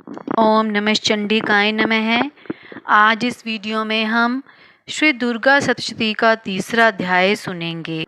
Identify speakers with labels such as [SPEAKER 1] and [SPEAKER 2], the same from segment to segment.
[SPEAKER 1] ओम नमः चंडिकाय नमः। आज इस वीडियो में हम श्री दुर्गा सप्तशती का तीसरा अध्याय सुनेंगे।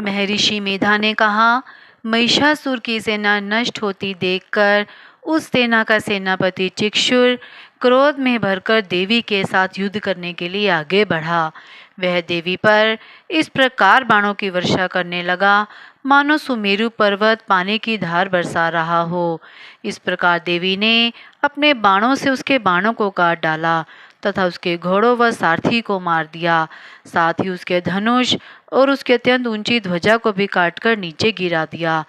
[SPEAKER 1] महर्षि मेधा ने कहा, महिषासुर की सेना नष्ट होती देखकर उस सेना का सेनापति चिक्षुर क्रोध में भरकर देवी के साथ युद्ध करने के लिए आगे बढ़ा। वह देवी पर इस प्रकार बाणों की वर्षा करने लगा मानो सुमेरु पर्वत पानी की धार बरसा रहा हो। इस प्रकार देवी ने अपने बाणों से उसके बाणों को काट डाला तथा उसके घोड़ों व सारथी को मार दिया। साथ ही उसके धनुष और उसके अत्यंत ऊंची ध्वजा को भी काटकर नीचे गिरा दिया।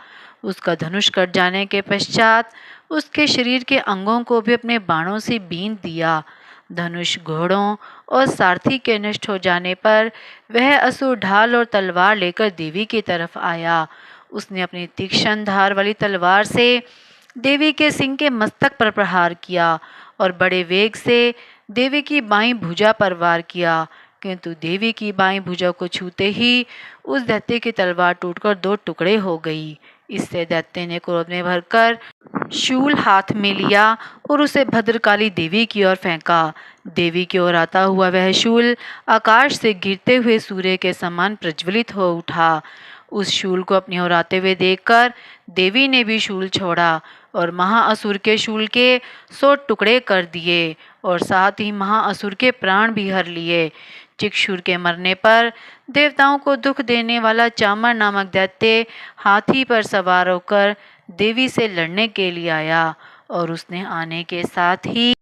[SPEAKER 1] उसका धनुष कट जाने के पश्चात उसके शरीर के अंगों को भी अपने बाणों से बींध दिया। धनुष, घोड़ों और सारथी के नष्ट हो जाने पर वह असुर ढाल और तलवार लेकर देवी की तरफ आया। उसने अपनी तीक्ष्ण धार वाली तलवार से देवी के सिंह के मस्तक पर प्रहार किया और बड़े वेग से देवी की बाईं भुजा पर वार किया, किंतु देवी की बाईं भुजा को छूते ही उस दैत्य की तलवार टूटकर दो टुकड़े हो गई। इससे दैत्य ने क्रोध में भरकर शूल हाथ में लिया और उसे भद्रकाली देवी की ओर फेंका। देवी की ओर आता हुआ वह शूल आकाश से गिरते हुए सूर्य के समान प्रज्वलित हो उठा। उस शूल को अपनी ओर आते हुए देखकर देवी ने भी शूल छोड़ा और महाअसुर के शूल के 100 टुकड़े कर दिए और साथ ही महाअसुर के प्राण भी हर लिए। चिक्षुर के मरने पर देवताओं को दुख देने वाला चामर नामक दैत्य हाथी पर सवार होकर देवी से लड़ने के लिए आया और उसने आने के साथ ही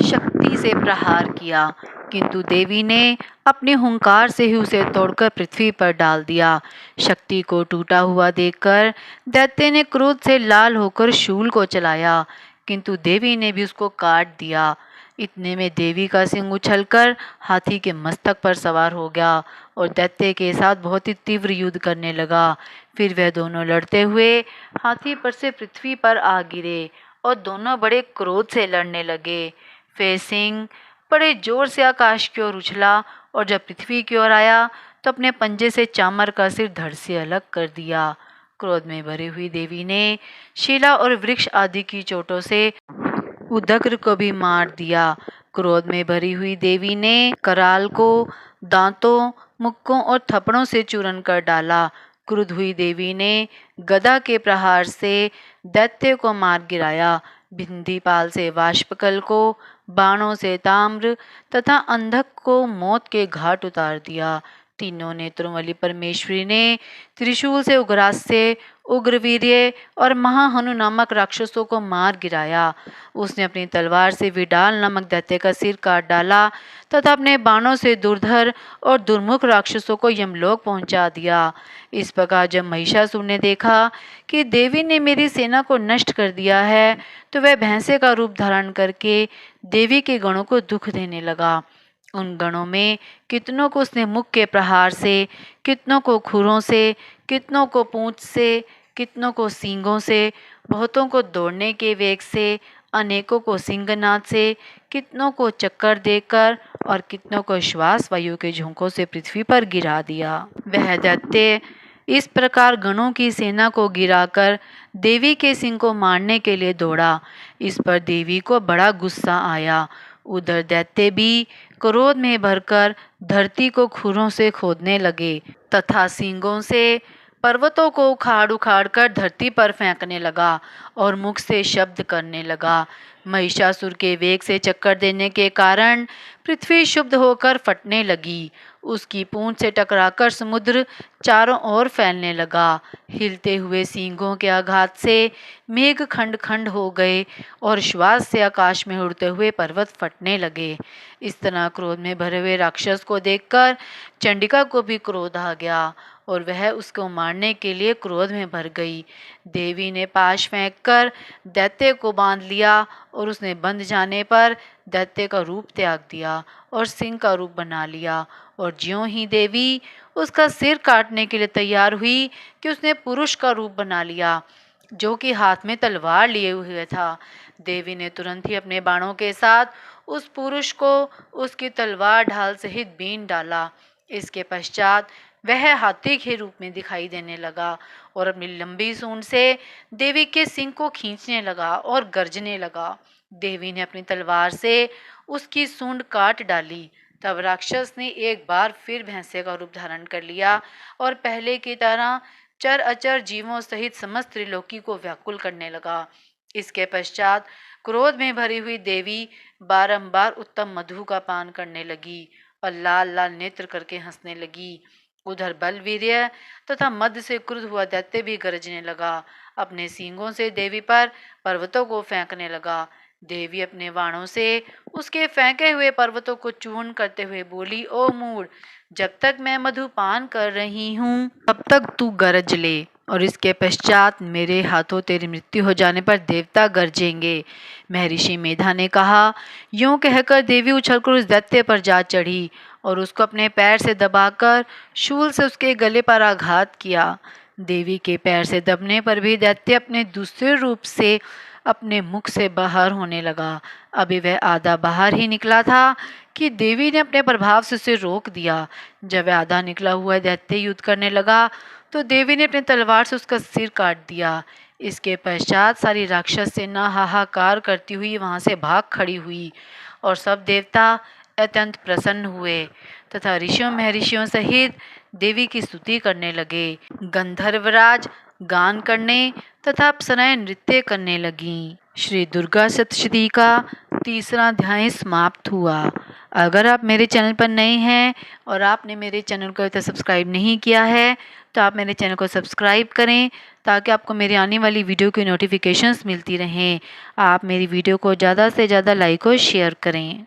[SPEAKER 1] शक्ति से प्रहार किया, किंतु देवी ने अपने हुंकार से ही उसे तोड़कर पृथ्वी पर डाल दिया। शक्ति को टूटा हुआ देखकर दैत्य ने क्रोध से लाल होकर शूल को चलाया, किंतु देवी ने भी उसको काट दिया। इतने में देवी का सिंह उछलकर हाथी के मस्तक पर सवार हो गया और दैत्य के साथ बहुत ही तीव्र युद्ध करने लगा। फिर वह दोनों लड़ते हुए हाथी पर से पृथ्वी पर आ गिरे और दोनों बड़े क्रोध से लड़ने लगे। फिर सिंह बड़े जोर से आकाश की ओर उछला और जब पृथ्वी की ओर आया तो अपने पंजे से चामर का सिर धड़ से अलग कर दिया। क्रोध में भरी हुई देवी ने शिला और वृक्ष आदि की चोटों से उदग्र को भी मार दिया। क्रोध में भरी हुई देवी ने कराल को दांतों, मुक्कों और थप्पड़ों से चूरन कर डाला। क्रुद्ध हुई देवी ने गदा के प्रहार से दैत्य को मार गिराया। बिंदीपाल से वाष्पकल को, बाणों से ताम्र तथा अंधक को मौत के घाट उतार दिया। तीनों नेत्रों वाली परमेश्वरी ने त्रिशूल से उग्रास्य, उग्रवीर्य और महाहनु नामक राक्षसों को मार गिराया। उसने अपनी तलवार से विडाल नामक दैत्य का सिर काट डाला तथा अपने बाणों से दुर्धर और दुर्मुख राक्षसों को यमलोक पहुंचा दिया। इस प्रकार जब महिषासुर ने देखा कि देवी ने मेरी सेना को नष्ट कर दिया है, तो वह भैंसे का रूप धारण करके देवी के गणों को दुख देने लगा। उन गणों में कितनों को उसने मुख के प्रहार से, कितनों को खुरों से, कितनों को पूंछ से, कितनों को सींगों से, बहुतों को दौड़ने के वेग से, अनेकों को सिंहनाद से, कितनों को चक्कर देकर और कितनों को श्वास वायु के झोंकों से पृथ्वी पर गिरा दिया। वह दैत्य इस प्रकार गणों की सेना को गिराकर देवी के सिंह को मारने के लिए दौड़ा। इस पर देवी को बड़ा गुस्सा आया। उधर दैत्य भी क्रोध में भरकर धरती को खुरों से खोदने लगे तथा सींगों से पर्वतों को उखाड़ उखाड़ कर धरती पर फेंकने लगा और मुख से शब्द करने लगा। महिषासुर के वेग से चक्कर देने के कारण पृथ्वी शुद्ध होकर फटने लगी। उसकी पूंछ से टकराकर समुद्र चारों ओर फैलने लगा। हिलते हुए सींगों के आघात से मेघ खंड खंड हो गए और श्वास से आकाश में उड़ते हुए पर्वत फटने लगे। इस तरह क्रोध में भरे हुए राक्षस को देखकर चंडिका को भी क्रोध आ गया और वह उसको मारने के लिए क्रोध में भर गई। देवी ने पाश फेंककर दैत्य को बांध लिया और उसने बंध जाने पर दैत्य का रूप त्याग दिया और सिंह का रूप बना लिया। और ज्यों ही देवी उसका सिर काटने के लिए तैयार हुई कि उसने पुरुष का रूप बना लिया, जो कि हाथ में तलवार लिए हुए था। देवी ने तुरंत ही अपने बाणों के साथ उस पुरुष को उसकी तलवार ढाल सहित बीन डाला। इसके पश्चात वह हाथी के रूप में दिखाई देने लगा और अपनी लंबी सूंड से देवी के सिंह को खींचने लगा और गर्जने लगा। देवी ने अपनी तलवार से उसकी सूंड काट डाली। तब राक्षस ने एक बार फिर भैंसे का रूप धारण कर लिया और पहले की तरह चर अचर जीवों सहित समस्त त्रिलोकी को व्याकुल करने लगा। इसके पश्चात क्रोध में भरी हुई देवी बारंबार उत्तम मधु का पान करने लगी और लाल लाल नेत्र करके हंसने लगी। उधर बलवीर्य तथा मद से क्रुद्ध हुआ दैत्य भी गरजने लगा। अपने सींगों से देवी पर पर्वतों को फेंकने लगा। देवी अपने बाणों से उसके फेंके हुए पर्वतों को चूर्ण करते हुए बोली, ओ मूढ़, जब तक मैं मधुपान कर रही हूँ तब तक तू गरज ले, और इसके पश्चात मेरे हाथों तेरी मृत्यु हो जाने पर देवता गरजेंगे। महर्षि मेधा ने कहा। यूं कहकर देवी उछलकर उस दैत्य पर जा चढ़ी और उसको अपने पैर से दबाकर शूल से उसके गले पर आघात किया। देवी के पैर से दबने पर भी दैत्य अपने दूसरे रूप से अपने मुख से बाहर होने लगा। अभी वह आधा बाहर ही निकला था कि देवी ने अपने प्रभाव से उसे रोक दिया। जब वह आधा निकला हुआ दैत्य युद्ध करने लगा तो देवी ने अपनी तलवार से उसका सिर काट दिया। इसके पश्चात सारी राक्षस सेना हाहाकार करती हुई वहां से भाग खड़ी हुई और सब देवता अत्यंत प्रसन्न हुए तथा ऋषियों महर्षियों सहित देवी की स्तुति करने लगे। गंधर्वराज गान करने तथा अप्सराएं नृत्य करने लगीं। श्री दुर्गा सप्तशती का तीसरा अध्याय समाप्त हुआ। अगर आप मेरे चैनल पर नए हैं और आपने मेरे चैनल को अभी तक सब्सक्राइब नहीं किया है तो आप मेरे चैनल को सब्सक्राइब करें ताकि आपको मेरी आने वाली वीडियो की नोटिफिकेशंस मिलती रहें। आप मेरी वीडियो को ज़्यादा से ज़्यादा लाइक और शेयर करें।